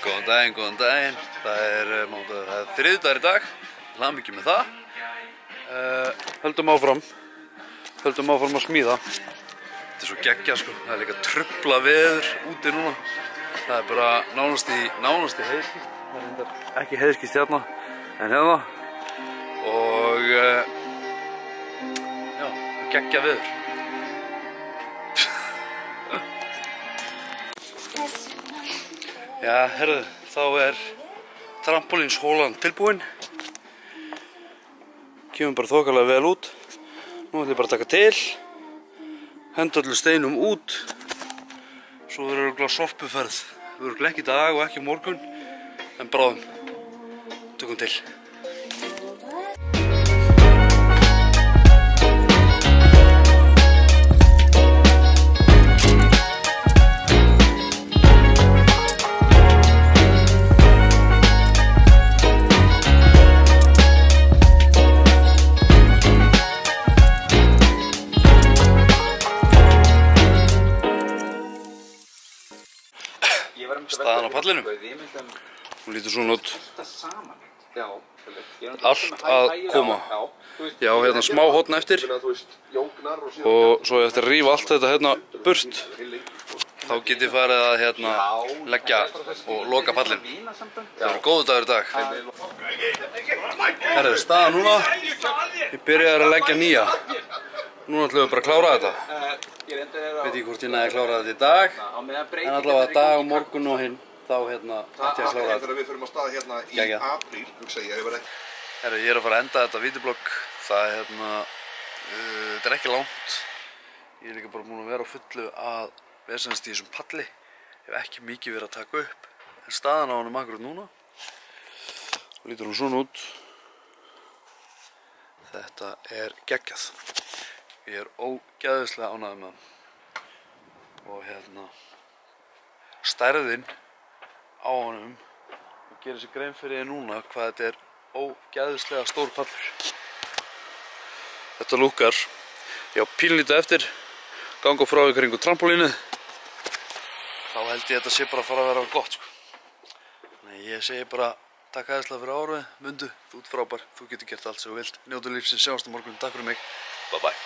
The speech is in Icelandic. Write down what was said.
Góðan daginn. Það er þriðjudagur í dag. Hamingju með það. Höldum áfram að smíða. Þetta er svo geggjað sko. Það er líka trufla veður úti núna. Það er bara nánast í heiðskýrt. Það er ekki heiðskýrt hérna, en hérna. Og já, geggjað veður. Já, herðu, þá er trampolínshólan tilbúin. Kemur bara þokkalega vel út. Nú ætlum ég bara að taka til. Henda öllu steinum út. Svo verður örugglega sorpuferð. Örugglega ekki í dag og ekki morgun. En bráðum. Tökum til. Staðan á pallinum. Hún lítur svona út. Allt að koma. Já, hérna smá hotn eftir. Og svo eftir að rífa allt þetta hérna burt. Þá get ég farið að hérna leggja og loka pallin. Það verður góður dagur í dag. Herðu, staðan núna. Ég byrjaði að leggja nýja. Núna ætlum við bara að klára þetta. Veit ekki hvort ég næði að klára þetta í dag. En allavega dag og morgun og hinn. Þá hérna ætti ég að klára þetta. Við förum að staða hérna í apríl, hugsa ég hefur ekki. Herru, ég er að fara að enda þetta vídeoblogg. Það er hérna, þetta er ekki langt. Ég er líka bara búinn að vera á fullu að vesenast í þessum palli. Hef ekki mikið verið að taka upp. En staðan á honum akkurat núna. Og lítur hún svona út. Þetta er geggjað. Ég er ógeðslega ánægður með hann. Og hérna, stærðin á honum og gerir sér grein fyrir því núna hvað þetta er ógeðslega stór pallur. Þetta lúkkar, ég á pínlítið eftir, ganga frá í kringu trampolínu. Þá held ég að þetta sé bara að fara að vera gott sko. Þannig ég segi bara takk æðislega fyrir árið, Mundu, þú ert frábær, þú getur gert allt sem þú vilt. Njótu lífsins, sjáumst á morgun, takk fyrir mig, bye bye.